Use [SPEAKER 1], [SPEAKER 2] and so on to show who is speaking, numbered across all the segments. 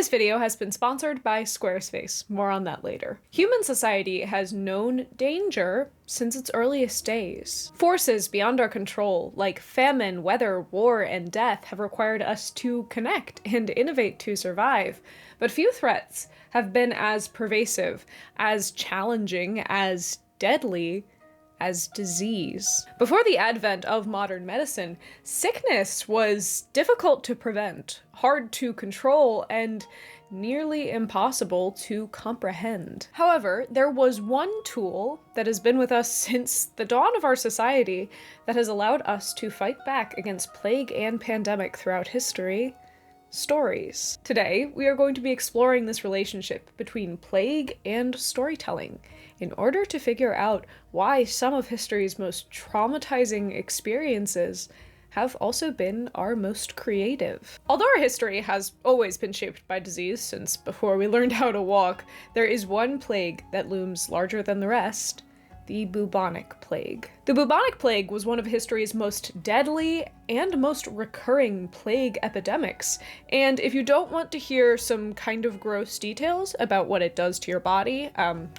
[SPEAKER 1] This video has been sponsored by Squarespace. More on that later. Human society has known danger since its earliest days. Forces beyond our control, like famine, weather, war, and death, have required us to connect and innovate to survive. But few threats have been as pervasive, as challenging, as deadly as disease. Before the advent of modern medicine, sickness was difficult to prevent, hard to control, and nearly impossible to comprehend. However, there was one tool that has been with us since the dawn of our society that has allowed us to fight back against plague and pandemic throughout history: stories. Today, we are going to be exploring this relationship between plague and storytelling in order to figure out why some of history's most traumatizing experiences have also been our most creative. Although our history has always been shaped by disease since before we learned how to walk, there is one plague that looms larger than the rest: the bubonic plague. The bubonic plague was one of history's most deadly and most recurring plague epidemics, and if you don't want to hear some kind of gross details about what it does to your body,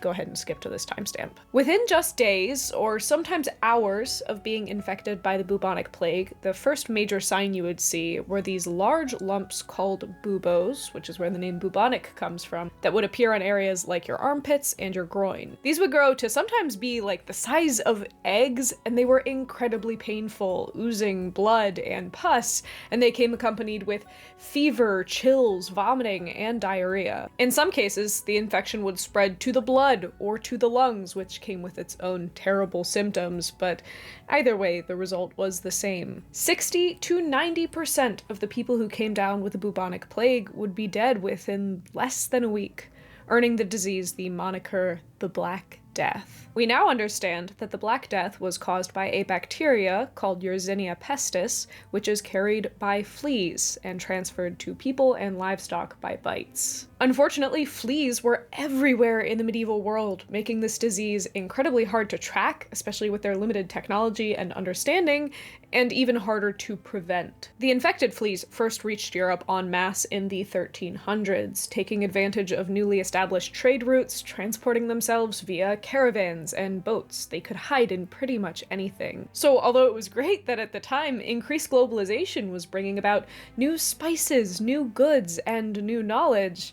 [SPEAKER 1] go ahead and skip to this timestamp. Within just days, or sometimes hours, of being infected by the bubonic plague, the first major sign you would see were these large lumps called buboes, which is where the name bubonic comes from, that would appear on areas like your armpits and your groin. These would grow to sometimes be like the size of eggs, and they were incredibly painful, oozing blood and pus, and they came accompanied with fever, chills, vomiting, and diarrhea. In some cases, the infection would spread to the blood or to the lungs, which came with its own terrible symptoms, but either way, the result was the same. 60 to 90% of the people who came down with the bubonic plague would be dead within less than a week, earning the disease the moniker the Black Death. We now understand that the Black Death was caused by a bacteria called Yersinia pestis, which is carried by fleas and transferred to people and livestock by bites. Unfortunately, fleas were everywhere in the medieval world, making this disease incredibly hard to track, especially with their limited technology and understanding, and even harder to prevent. The infected fleas first reached Europe en masse in the 1300s, taking advantage of newly established trade routes, transporting themselves via caravans and boats. They could hide in pretty much anything. So although it was great that at the time increased globalization was bringing about new spices, new goods, and new knowledge,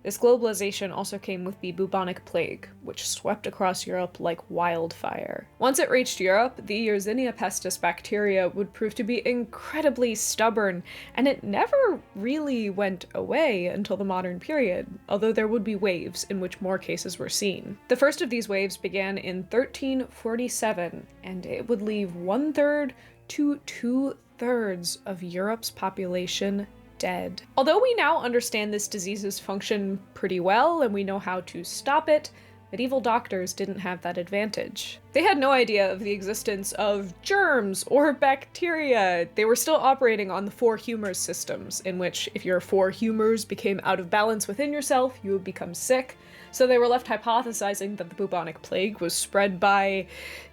[SPEAKER 1] this globalization also came with the bubonic plague, which swept across Europe like wildfire. Once it reached Europe, the Yersinia pestis bacteria would prove to be incredibly stubborn, and it never really went away until the modern period, although there would be waves in which more cases were seen. The first of these waves began in 1347, and it would leave 1/3 to 2/3 of Europe's population dead. Although we now understand this disease's function pretty well and we know how to stop it, medieval doctors didn't have that advantage. They had no idea of the existence of germs or bacteria. They were still operating on the four humors systems, in which if your four humors became out of balance within yourself, you would become sick. So they were left hypothesizing that the bubonic plague was spread by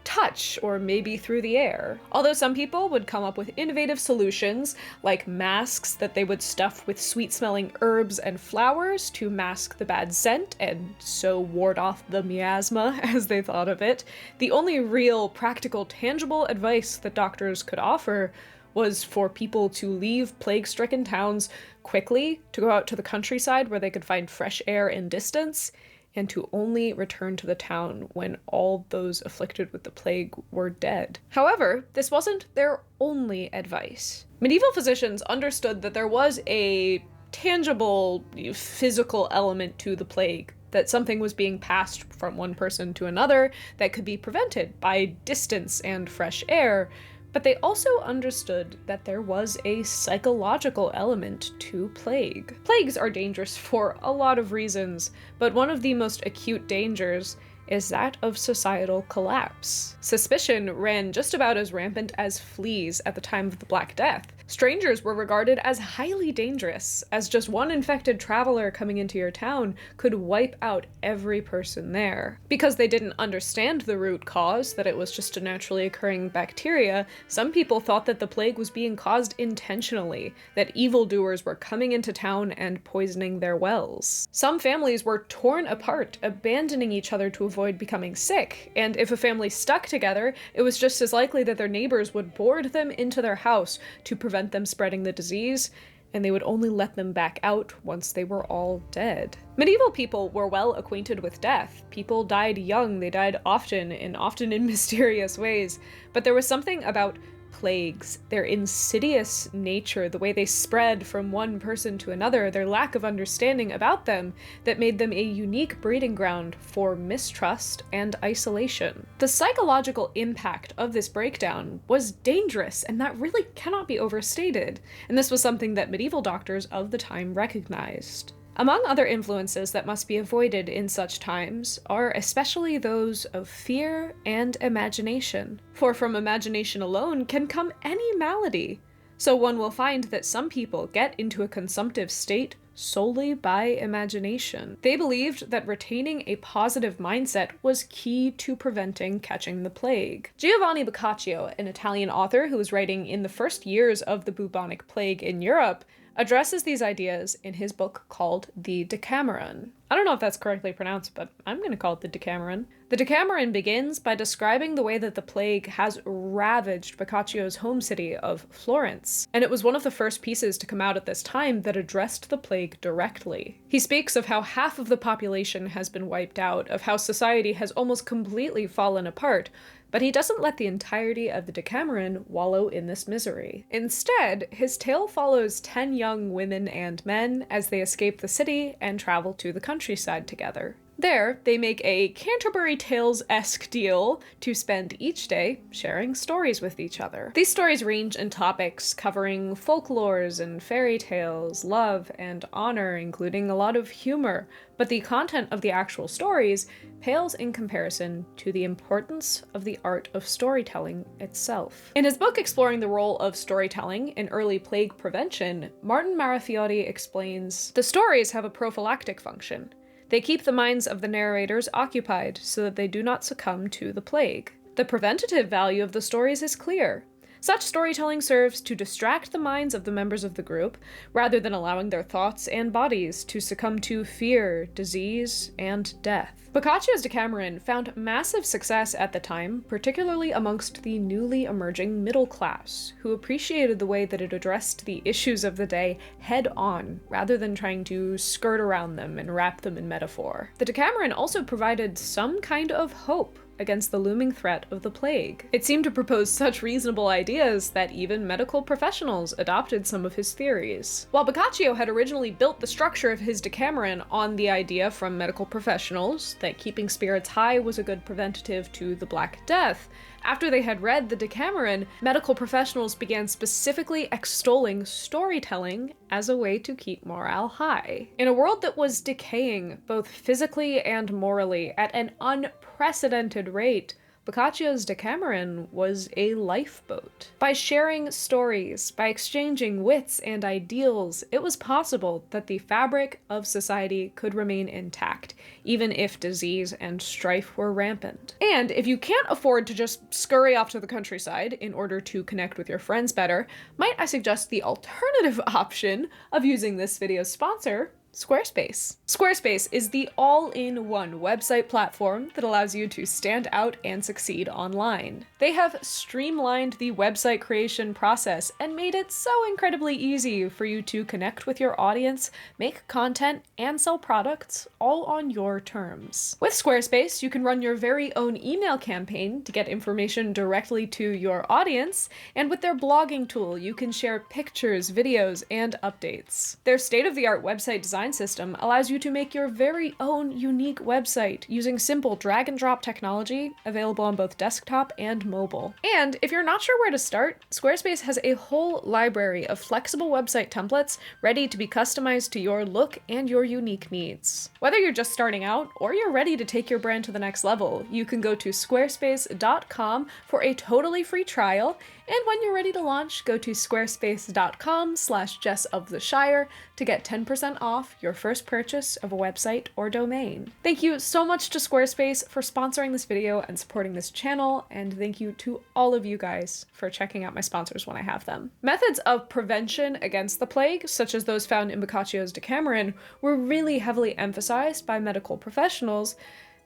[SPEAKER 1] touch or maybe through the air. Although some people would come up with innovative solutions, like masks that they would stuff with sweet-smelling herbs and flowers to mask the bad scent and so ward off the miasma, as they thought of it, the only real, practical, tangible advice that doctors could offer was for people to leave plague-stricken towns quickly, to go out to the countryside where they could find fresh air and distance, and to only return to the town when all those afflicted with the plague were dead. However, this wasn't their only advice. Medieval physicians understood that there was a tangible, physical element to the plague, that something was being passed from one person to another that could be prevented by distance and fresh air, but they also understood that there was a psychological element to plague. Plagues are dangerous for a lot of reasons, but one of the most acute dangers is that of societal collapse. Suspicion ran just about as rampant as fleas at the time of the Black Death, Strangers were regarded as highly dangerous, as just one infected traveler coming into your town could wipe out every person there. Because they didn't understand the root cause, that it was just a naturally occurring bacteria, some people thought that the plague was being caused intentionally, that evildoers were coming into town and poisoning their wells. Some families were torn apart, abandoning each other to avoid becoming sick, and if a family stuck together, it was just as likely that their neighbors would board them into their house to prevent them spreading the disease, and they would only let them back out once they were all dead. Medieval people were well acquainted with death. People died young, they died often, and often in mysterious ways, but there was something about plagues, their insidious nature, the way they spread from one person to another, their lack of understanding about them, that made them a unique breeding ground for mistrust and isolation. The psychological impact of this breakdown was dangerous, and that really cannot be overstated, and this was something that medieval doctors of the time recognized. Among other influences that must be avoided in such times are especially those of fear and imagination. For from imagination alone can come any malady. So one will find that some people get into a consumptive state solely by imagination. They believed that retaining a positive mindset was key to preventing catching the plague. Giovanni Boccaccio, an Italian author who was writing in the first years of the bubonic plague in Europe, addresses these ideas in his book called The Decameron. I don't know if that's correctly pronounced, but I'm going to call it The Decameron. The Decameron begins by describing the way that the plague has ravaged Boccaccio's home city of Florence, and it was one of the first pieces to come out at this time that addressed the plague directly. He speaks of how half of the population has been wiped out, of how society has almost completely fallen apart, but he doesn't let the entirety of the Decameron wallow in this misery. Instead, his tale follows 10 young women and men as they escape the city and travel to the countryside together. There, they make a Canterbury Tales-esque deal to spend each day sharing stories with each other. These stories range in topics covering folklores and fairy tales, love and honor, including a lot of humor, but the content of the actual stories pales in comparison to the importance of the art of storytelling itself. In his book exploring the role of storytelling in early plague prevention, Martin Marafiotti explains, "The stories have a prophylactic function. They keep the minds of the narrators occupied so that they do not succumb to the plague. The preventative value of the stories is clear. Such storytelling serves to distract the minds of the members of the group, rather than allowing their thoughts and bodies to succumb to fear, disease, and death." Boccaccio's Decameron found massive success at the time, particularly amongst the newly emerging middle class, who appreciated the way that it addressed the issues of the day head-on, rather than trying to skirt around them and wrap them in metaphor. The Decameron also provided some kind of hope against the looming threat of the plague. It seemed to propose such reasonable ideas that even medical professionals adopted some of his theories. While Boccaccio had originally built the structure of his Decameron on the idea from medical professionals that keeping spirits high was a good preventative to the Black Death, after they had read the Decameron, medical professionals began specifically extolling storytelling as a way to keep morale high. In a world that was decaying, both physically and morally, at an unprecedented rate, Boccaccio's Decameron was a lifeboat. By sharing stories, by exchanging wits and ideals, it was possible that the fabric of society could remain intact, even if disease and strife were rampant. And if you can't afford to just scurry off to the countryside in order to connect with your friends better, might I suggest the alternative option of using this video's sponsor, Squarespace. Squarespace is the all-in-one website platform that allows you to stand out and succeed online. They have streamlined the website creation process and made it so incredibly easy for you to connect with your audience, make content, and sell products all on your terms. With Squarespace, you can run your very own email campaign to get information directly to your audience, and with their blogging tool, you can share pictures, videos, and updates. Their state-of-the-art website design system allows you to make your very own unique website using simple drag and drop technology available on both desktop and mobile. And if you're not sure where to start, Squarespace has a whole library of flexible website templates ready to be customized to your look and your unique needs. Whether you're just starting out or you're ready to take your brand to the next level, you can go to squarespace.com for a totally free trial And when you're ready to launch, go to squarespace.com/JessOfTheShire to get 10% off your first purchase of a website or domain. Thank you so much to Squarespace for sponsoring this video and supporting this channel, and thank you to all of you guys for checking out my sponsors when I have them. Methods of prevention against the plague, such as those found in Boccaccio's Decameron, were really heavily emphasized by medical professionals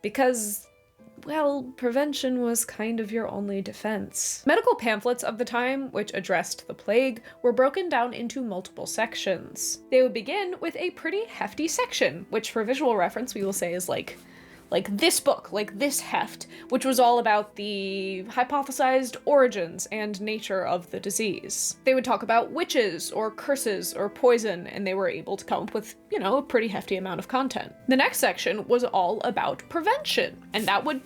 [SPEAKER 1] because, well, prevention was kind of your only defense. Medical pamphlets of the time, which addressed the plague, were broken down into multiple sections. They would begin with a pretty hefty section, which for visual reference we will say is like this book, like this heft, which was all about the hypothesized origins and nature of the disease. They would talk about witches or curses or poison, and they were able to come up with, a pretty hefty amount of content. The next section was all about prevention, and that would,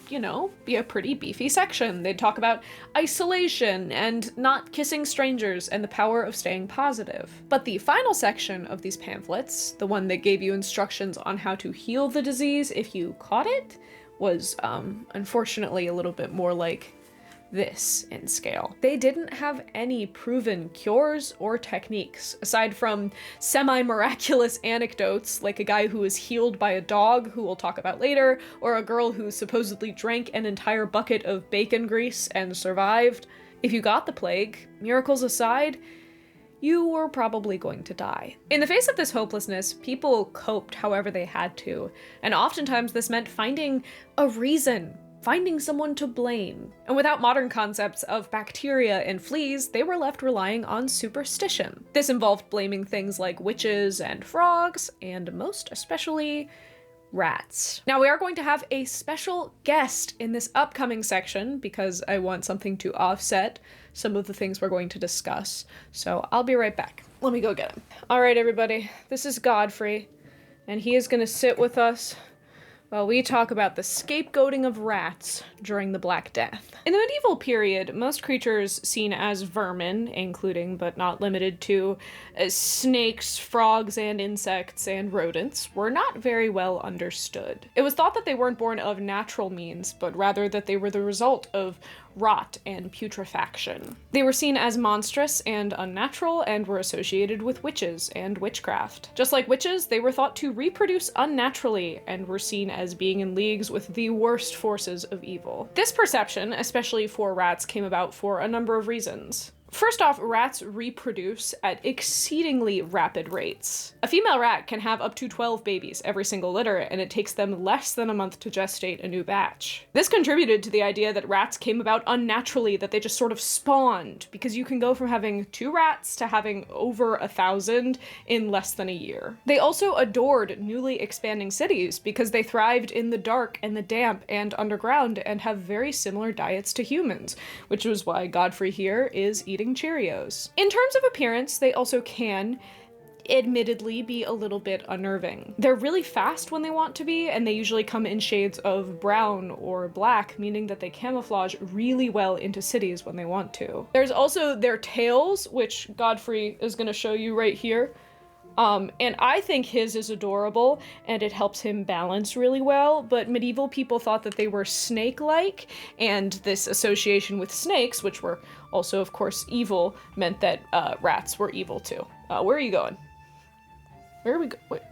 [SPEAKER 1] be a pretty beefy section. They'd talk about isolation and not kissing strangers and the power of staying positive. But the final section of these pamphlets, the one that gave you instructions on how to heal the disease if you caught it, was unfortunately a little bit more like this in scale. They didn't have any proven cures or techniques, aside from semi-miraculous anecdotes like a guy who was healed by a dog, who we'll talk about later, or a girl who supposedly drank an entire bucket of bacon grease and survived. If you got the plague, miracles aside, you were probably going to die. In the face of this hopelessness, people coped however they had to, and oftentimes this meant finding a reason, finding someone to blame. And without modern concepts of bacteria and fleas, they were left relying on superstition. This involved blaming things like witches and frogs, and most especially, rats. Now we are going to have a special guest in this upcoming section because I want something to offset some of the things we're going to discuss. So I'll be right back. Let me go get him. All right, everybody, this is Godfrey, and he is gonna sit with us while we talk about the scapegoating of rats during the Black Death. In the medieval period, most creatures seen as vermin, including but not limited to snakes, frogs, and insects, and rodents, were not very well understood. It was thought that they weren't born of natural means, but rather that they were the result of rot and putrefaction. They were seen as monstrous and unnatural and were associated with witches and witchcraft. Just like witches, they were thought to reproduce unnaturally and were seen as being in leagues with the worst forces of evil. This perception, especially for rats, came about for a number of reasons. First off, rats reproduce at exceedingly rapid rates. A female rat can have up to 12 babies every single litter, and it takes them less than a month to gestate a new batch. This contributed to the idea that rats came about unnaturally, that they just sort of spawned, because you can go from having 2 rats to having over 1,000 in less than a year. They also adored newly expanding cities because they thrived in the dark and the damp and underground and have very similar diets to humans, which was why Godfrey here is eating Cheerios. In terms of appearance, they also can, admittedly, be a little bit unnerving. They're really fast when they want to be, and they usually come in shades of brown or black, meaning that they camouflage really well into cities when they want to. There's also their tails, which Godfrey is going to show you right here. And I think his is adorable, and it helps him balance really well, but medieval people thought that they were snake-like, and this association with snakes, which were also, of course, evil, meant that rats were evil too. Where are you going? Where are we Wait.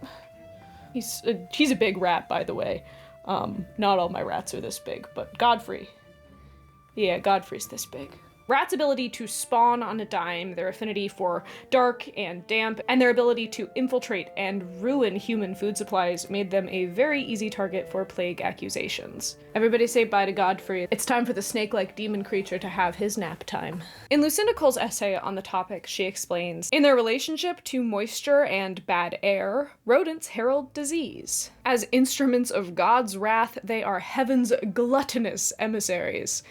[SPEAKER 1] He's a big rat, by the way. Not all my rats are this big, but Godfrey. Yeah, Godfrey's this big. Rats' ability to spawn on a dime, their affinity for dark and damp, and their ability to infiltrate and ruin human food supplies made them a very easy target for plague accusations. Everybody say bye to Godfrey. It's time for the snake-like demon creature to have his nap time. In Lucinda Cole's essay on the topic, she explains, in their relationship to moisture and bad air, rodents herald disease. As instruments of God's wrath, they are heaven's gluttonous emissaries.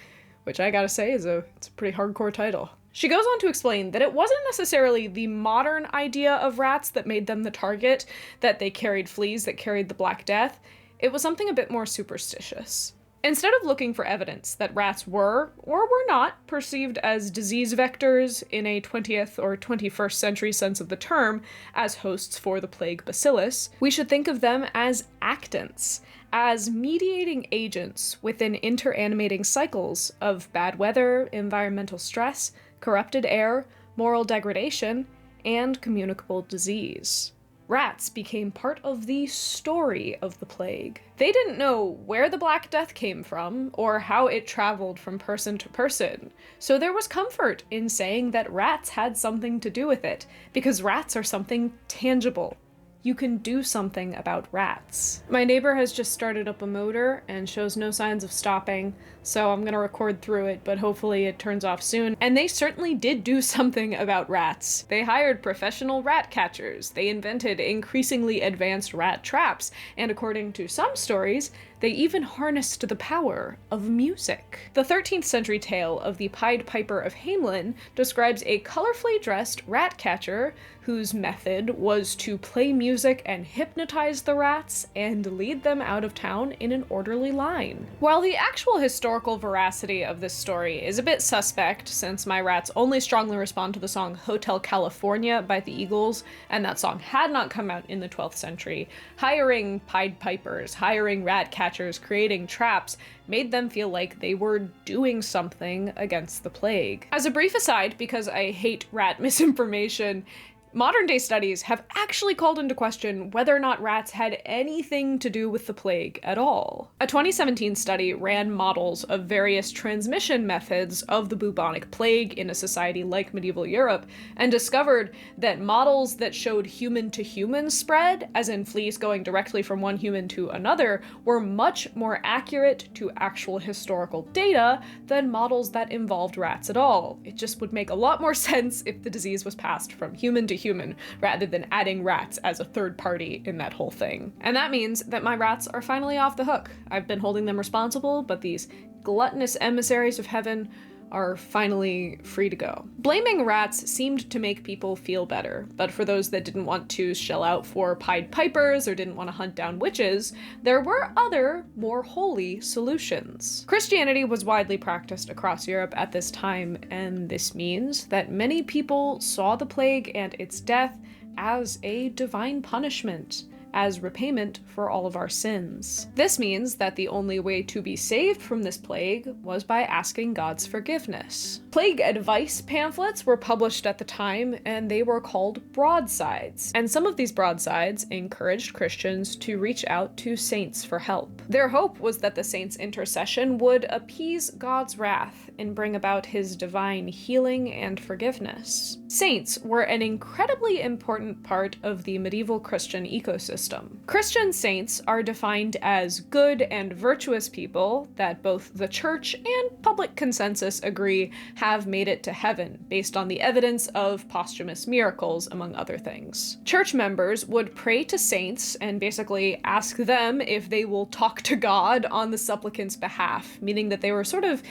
[SPEAKER 1] Which I gotta say it's a pretty hardcore title. She goes on to explain that it wasn't necessarily the modern idea of rats that made them the target, that they carried fleas that carried the Black Death. It was something a bit more superstitious. Instead of looking for evidence that rats were, or were not, perceived as disease vectors in a 20th or 21st century sense of the term, as hosts for the plague bacillus, we should think of them as actants, as mediating agents within interanimating cycles of bad weather, environmental stress, corrupted air, moral degradation, and communicable disease. Rats became part of the story of the plague. They didn't know where the Black Death came from or how it traveled from person to person, so there was comfort in saying that rats had something to do with it, because rats are something tangible. You can do something about rats. My neighbor has just started up a motor and shows no signs of stopping, so I'm gonna record through it, but hopefully it turns off soon. And they certainly did do something about rats. They hired professional rat catchers, they invented increasingly advanced rat traps, and according to some stories, they even harnessed the power of music. The 13th century tale of the Pied Piper of Hamelin describes a colorfully dressed rat catcher whose method was to play music and hypnotize the rats and lead them out of town in an orderly line. While the actual historical veracity of this story is a bit suspect, since my rats only strongly respond to the song Hotel California by the Eagles, and that song had not come out in the 12th century, hiring Pied Pipers, hiring rat catchers, creating traps, made them feel like they were doing something against the plague. As a brief aside, because I hate rat misinformation, modern day studies have actually called into question whether or not rats had anything to do with the plague at all. A 2017 study ran models of various transmission methods of the bubonic plague in a society like medieval Europe, and discovered that models that showed human-to-human spread, as in fleas going directly from one human to another, were much more accurate to actual historical data than models that involved rats at all. It just would make a lot more sense if the disease was passed from human to human, rather than adding rats as a third party in that whole thing. And that means that my rats are finally off the hook. I've been holding them responsible, but these gluttonous emissaries of heaven are finally free to go. Blaming rats seemed to make people feel better, but for those that didn't want to shell out for Pied Pipers or didn't want to hunt down witches, there were other, more holy solutions. Christianity was widely practiced across Europe at this time, and this means that many people saw the plague and its death as a divine punishment, as repayment for all of our sins. This means that the only way to be saved from this plague was by asking God's forgiveness. Plague advice pamphlets were published at the time, and they were called broadsides. And some of these broadsides encouraged Christians to reach out to saints for help. Their hope was that the saints' intercession would appease God's wrath and bring about his divine healing and forgiveness. Saints were an incredibly important part of the medieval Christian ecosystem. Christian saints are defined as good and virtuous people that both the church and public consensus agree have made it to heaven, based on the evidence of posthumous miracles, among other things. Church members would pray to saints and basically ask them if they will talk to God on the supplicant's behalf, meaning that they were sort of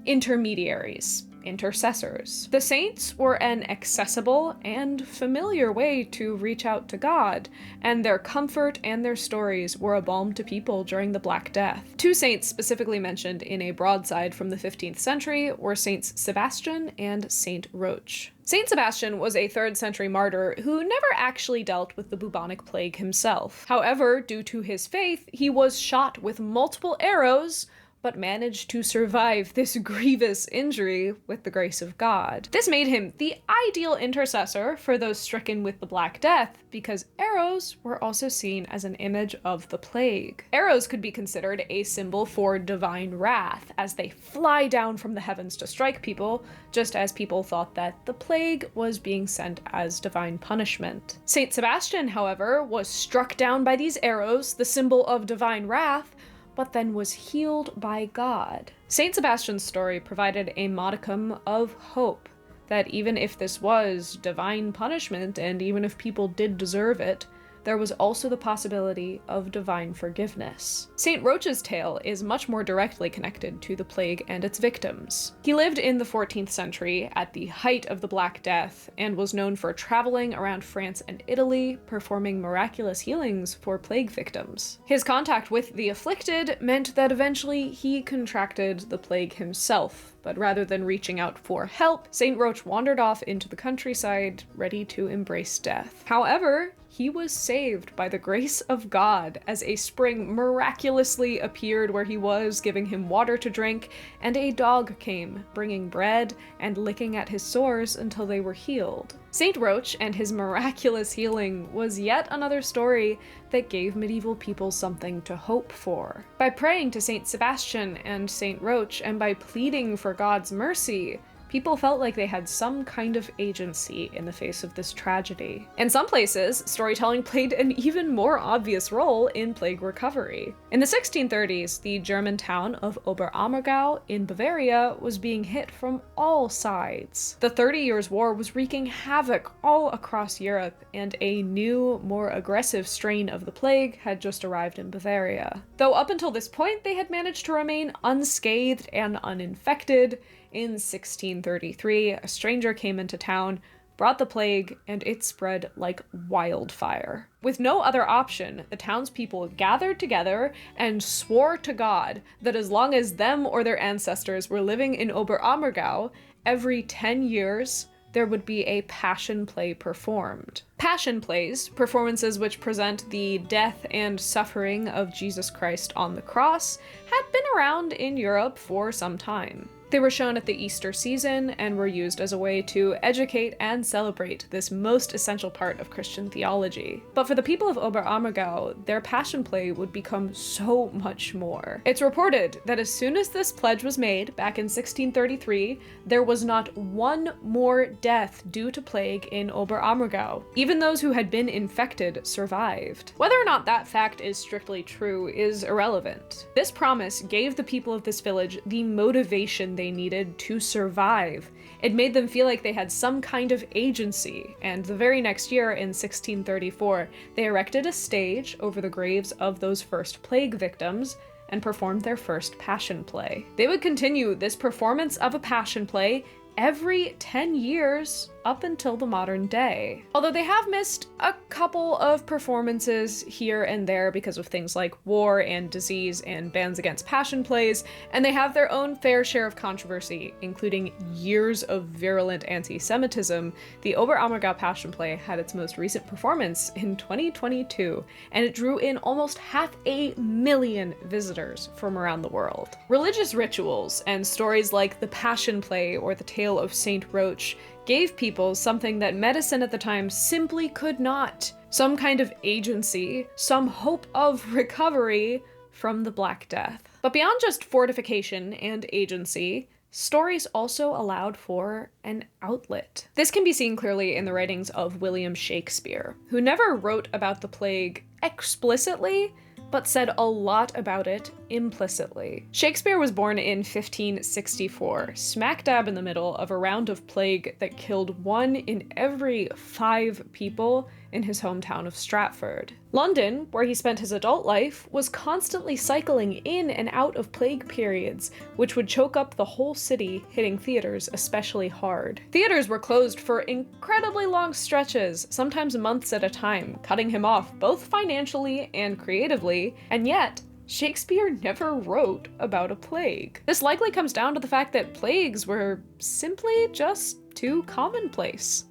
[SPEAKER 1] intermediaries. Intercessors. The saints were an accessible and familiar way to reach out to God, and their comfort and their stories were a balm to people during the Black Death. Two saints specifically mentioned in a broadside from the 15th century were Saints Sebastian and Saint Roch. Saint Sebastian was a 3rd century martyr who never actually dealt with the bubonic plague himself. However, due to his faith, he was shot with multiple arrows, but managed to survive this grievous injury with the grace of God. This made him the ideal intercessor for those stricken with the Black Death, because arrows were also seen as an image of the plague. Arrows could be considered a symbol for divine wrath, as they fly down from the heavens to strike people, just as people thought that the plague was being sent as divine punishment. Saint Sebastian, however, was struck down by these arrows, the symbol of divine wrath, but then was healed by God. Saint Sebastian's story provided a modicum of hope that even if this was divine punishment, and even if people did deserve it, there was also the possibility of divine forgiveness. Saint Roch's tale is much more directly connected to the plague and its victims. He lived in the 14th century at the height of the Black Death, and was known for traveling around France and Italy, performing miraculous healings for plague victims. His contact with the afflicted meant that eventually he contracted the plague himself, but rather than reaching out for help, Saint Roch wandered off into the countryside, ready to embrace death. However, he was saved by the grace of God as a spring miraculously appeared where he was, giving him water to drink, and a dog came, bringing bread and licking at his sores until they were healed. Saint Roch and his miraculous healing was yet another story that gave medieval people something to hope for. By praying to Saint Sebastian and Saint Roch, and by pleading for God's mercy, people felt like they had some kind of agency in the face of this tragedy. In some places, storytelling played an even more obvious role in plague recovery. In the 1630s, the German town of Oberammergau in Bavaria was being hit from all sides. The 30 Years' War was wreaking havoc all across Europe, and a new, more aggressive strain of the plague had just arrived in Bavaria. Though up until this point, they had managed to remain unscathed and uninfected, in 1633, a stranger came into town, brought the plague, and it spread like wildfire. With no other option, the townspeople gathered together and swore to God that as long as them or their ancestors were living in Oberammergau, every 10 years, there would be a passion play performed. Passion plays, performances which present the death and suffering of Jesus Christ on the cross, had been around in Europe for some time. They were shown at the Easter season and were used as a way to educate and celebrate this most essential part of Christian theology. But for the people of Oberammergau, their passion play would become so much more. It's reported that as soon as this pledge was made, back in 1633, there was not one more death due to plague in Oberammergau. Even those who had been infected survived. Whether or not that fact is strictly true is irrelevant. This promise gave the people of this village the motivation they needed to survive. It made them feel like they had some kind of agency, and the very next year, in 1634, they erected a stage over the graves of those first plague victims and performed their first passion play. They would continue this performance of a passion play every 10 years up until the modern day. Although they have missed a couple of performances here and there because of things like war and disease and bans against passion plays, and they have their own fair share of controversy, including years of virulent anti-Semitism, the Oberammergau Passion Play had its most recent performance in 2022, and it drew in almost 500,000 visitors from around the world. Religious rituals and stories like the Passion Play or the tale of Saint Roch gave people something that medicine at the time simply could not. Some kind of agency, some hope of recovery from the Black Death. But beyond just fortification and agency, stories also allowed for an outlet. This can be seen clearly in the writings of William Shakespeare, who never wrote about the plague explicitly, but said a lot about it implicitly. Shakespeare was born in 1564, smack dab in the middle of a round of plague that killed 1 in every 5 people in his hometown of Stratford. London, where he spent his adult life, was constantly cycling in and out of plague periods, which would choke up the whole city, hitting theaters especially hard. Theaters were closed for incredibly long stretches, sometimes months at a time, cutting him off both financially and creatively, and yet, Shakespeare never wrote about a plague. This likely comes down to the fact that plagues were simply just too commonplace.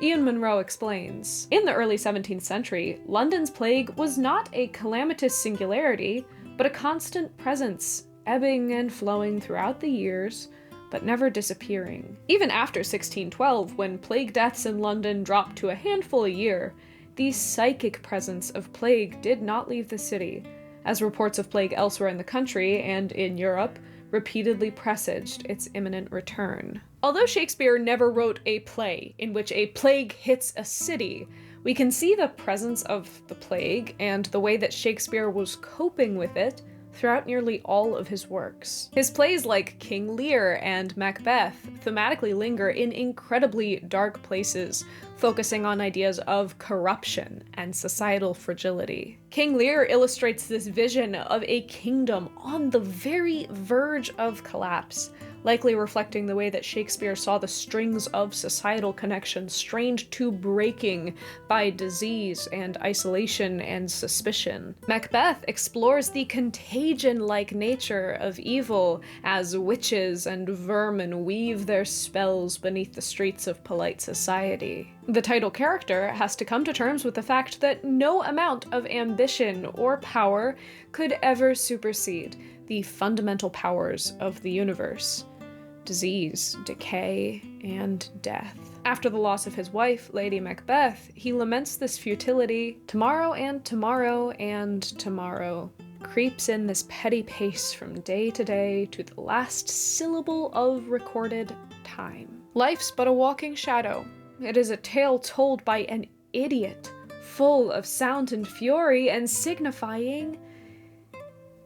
[SPEAKER 1] Ian Munro explains, in the early 17th century, London's plague was not a calamitous singularity, but a constant presence, ebbing and flowing throughout the years, but never disappearing. Even after 1612, when plague deaths in London dropped to a handful a year, the psychic presence of plague did not leave the city, as reports of plague elsewhere in the country and in Europe repeatedly presaged its imminent return. Although Shakespeare never wrote a play in which a plague hits a city, we can see the presence of the plague and the way that Shakespeare was coping with it throughout nearly all of his works. His plays like King Lear and Macbeth thematically linger in incredibly dark places, focusing on ideas of corruption and societal fragility. King Lear illustrates this vision of a kingdom on the very verge of collapse, likely reflecting the way that Shakespeare saw the strings of societal connections strained to breaking by disease and isolation and suspicion. Macbeth explores the contagion-like nature of evil as witches and vermin weave their spells beneath the streets of polite society. The title character has to come to terms with the fact that no amount of ambition or power could ever supersede the fundamental powers of the universe: disease, decay, and death. After the loss of his wife, Lady Macbeth, he laments this futility. Tomorrow and tomorrow and tomorrow creeps in this petty pace from day to day to the last syllable of recorded time. Life's but a walking shadow. It is a tale told by an idiot, full of sound and fury and signifying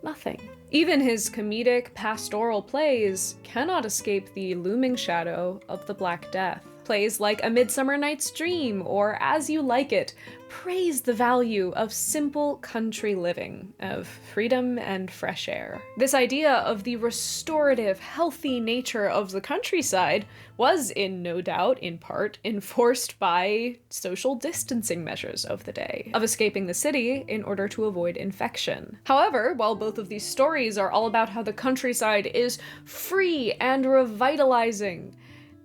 [SPEAKER 1] nothing. Even his comedic, pastoral plays cannot escape the looming shadow of the Black Death. Plays like A Midsummer Night's Dream or As You Like It praise the value of simple country living, of freedom and fresh air. This idea of the restorative, healthy nature of the countryside was, no doubt, in part, enforced by social distancing measures of the day, of escaping the city in order to avoid infection. However, while both of these stories are all about how the countryside is free and revitalizing,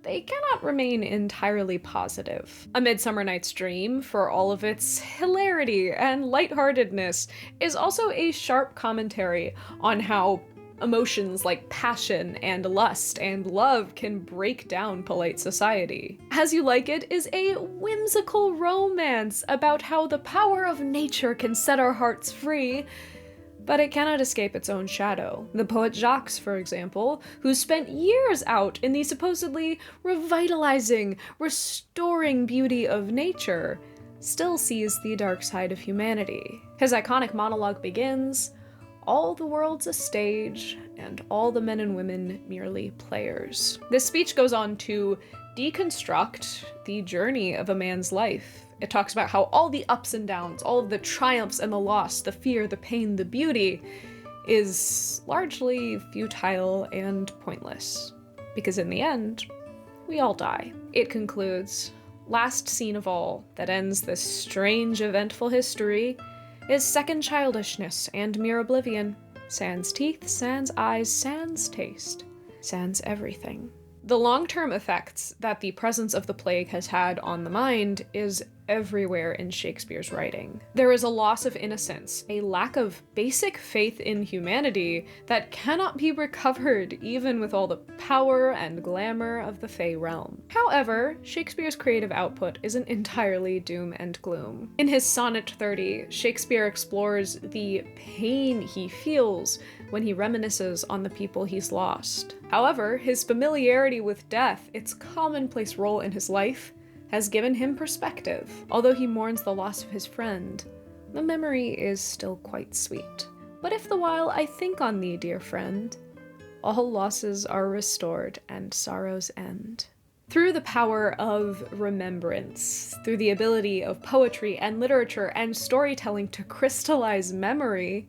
[SPEAKER 1] they cannot remain entirely positive. A Midsummer Night's Dream, for all of its hilarity and lightheartedness, is also a sharp commentary on how emotions like passion and lust and love can break down polite society. As You Like It is a whimsical romance about how the power of nature can set our hearts free, but it cannot escape its own shadow. The poet Jacques, for example, who spent years out in the supposedly revitalizing, restoring beauty of nature, still sees the dark side of humanity. His iconic monologue begins, "All the world's a stage, and all the men and women merely players." This speech goes on to deconstruct the journey of a man's life. It talks about how all the ups and downs, all of the triumphs and the loss, the fear, the pain, the beauty, is largely futile and pointless. Because in the end, we all die. It concludes, "Last scene of all that ends this strange, eventful history is second childishness and mere oblivion. Sans teeth, sans eyes, sans taste, sans everything." The long-term effects that the presence of the plague has had on the mind is everywhere in Shakespeare's writing. There is a loss of innocence, a lack of basic faith in humanity that cannot be recovered even with all the power and glamour of the Fey realm. However, Shakespeare's creative output isn't entirely doom and gloom. In his Sonnet 30, Shakespeare explores the pain he feels when he reminisces on the people he's lost. However, his familiarity with death, its commonplace role in his life, has given him perspective. Although he mourns the loss of his friend, the memory is still quite sweet. "But if the while I think on thee, dear friend, all losses are restored and sorrows end." Through the power of remembrance, through the ability of poetry and literature and storytelling to crystallize memory,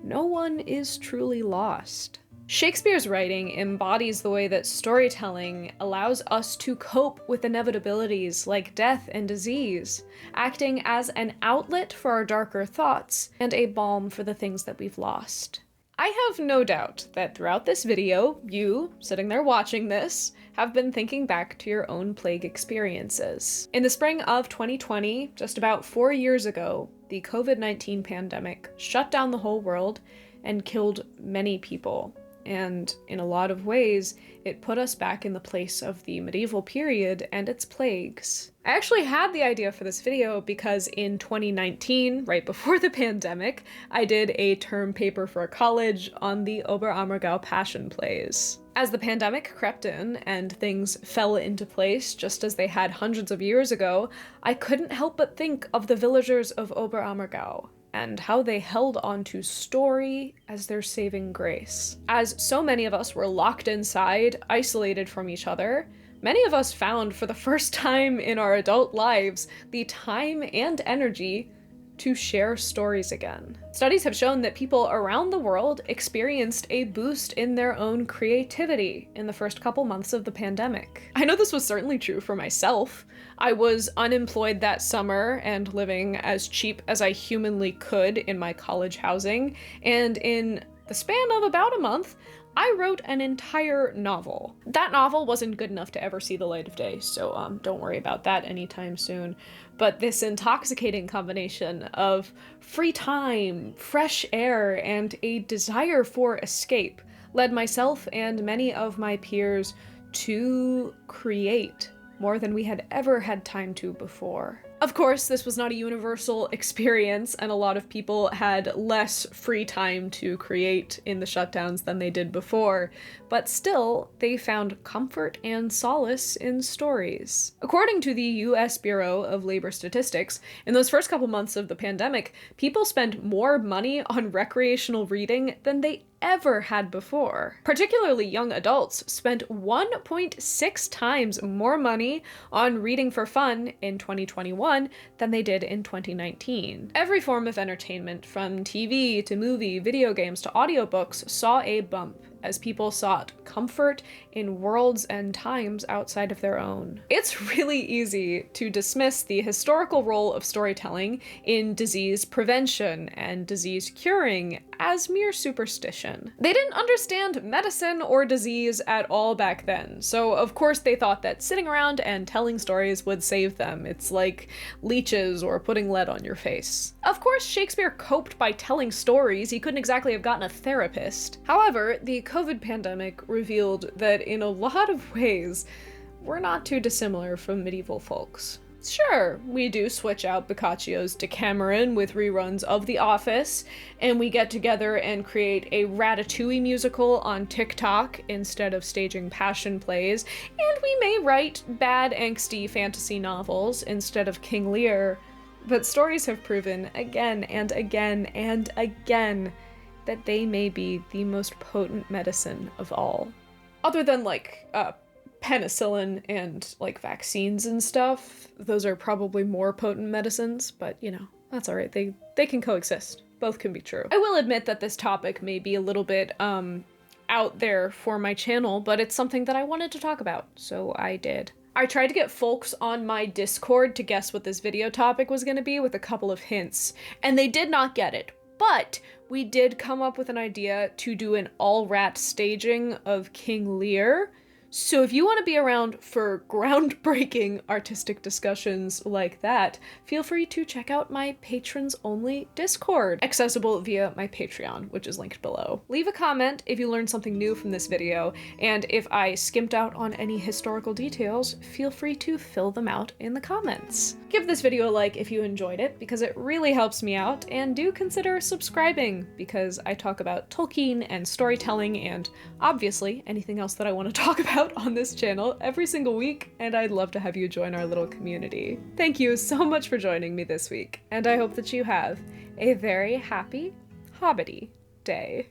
[SPEAKER 1] no one is truly lost. Shakespeare's writing embodies the way that storytelling allows us to cope with inevitabilities like death and disease, acting as an outlet for our darker thoughts and a balm for the things that we've lost. I have no doubt that throughout this video, you, sitting there watching this, have been thinking back to your own plague experiences. In the spring of 2020, just about 4 years ago, the COVID-19 pandemic shut down the whole world and killed many people. And in a lot of ways, it put us back in the place of the medieval period and its plagues. I actually had the idea for this video because in 2019, right before the pandemic, I did a term paper for college on the Oberammergau Passion Plays. As the pandemic crept in and things fell into place just as they had hundreds of years ago, I couldn't help but think of the villagers of Oberammergau and how they held on to story as their saving grace. As so many of us were locked inside, isolated from each other, many of us found for the first time in our adult lives the time and energy to share stories again. Studies have shown that people around the world experienced a boost in their own creativity in the first couple months of the pandemic. I know this was certainly true for myself. I was unemployed that summer and living as cheap as I humanly could in my college housing, and in the span of about a month, I wrote an entire novel. That novel wasn't good enough to ever see the light of day, so don't worry about that anytime soon. But this intoxicating combination of free time, fresh air, and a desire for escape led myself and many of my peers to create more than we had ever had time to before. Of course, this was not a universal experience, and a lot of people had less free time to create in the shutdowns than they did before, but still, they found comfort and solace in stories. According to the US Bureau of Labor Statistics, in those first couple months of the pandemic, people spent more money on recreational reading than they ever had before. Particularly young adults spent 1.6 times more money on reading for fun in 2021 than they did in 2019. Every form of entertainment, from TV to movie, video games to audiobooks, saw a bump as people sought comfort in worlds and times outside of their own. It's really easy to dismiss the historical role of storytelling in disease prevention and disease curing as mere superstition. They didn't understand medicine or disease at all back then, so of course they thought that sitting around and telling stories would save them. It's like leeches or putting lead on your face. Of course, Shakespeare coped by telling stories. He couldn't exactly have gotten a therapist. However, the COVID pandemic revealed that in a lot of ways, we're not too dissimilar from medieval folks. Sure, we do switch out Boccaccio's Decameron with reruns of The Office, and we get together and create a Ratatouille musical on TikTok instead of staging passion plays, and we may write bad, angsty fantasy novels instead of King Lear, but stories have proven again and again and again that they may be the most potent medicine of all. Other than penicillin and vaccines and stuff, those are probably more potent medicines, but you know, that's all right. They can coexist. Both can be true. I will admit that this topic may be a little bit out there for my channel, but it's something that I wanted to talk about, so I did. I tried to get folks on my Discord to guess what this video topic was going to be with a couple of hints, and they did not get it. But we did come up with an idea to do an all-rat staging of King Lear. So if you want to be around for groundbreaking artistic discussions like that, feel free to check out my patrons-only Discord, accessible via my Patreon, which is linked below. Leave a comment if you learned something new from this video, and if I skimped out on any historical details, feel free to fill them out in the comments. Give this video a like if you enjoyed it, because it really helps me out, and do consider subscribing, because I talk about Tolkien and storytelling and, obviously, anything else that I want to talk about on this channel every single week, and I'd love to have you join our little community. Thank you so much for joining me this week, and I hope that you have a very happy, hobbity day.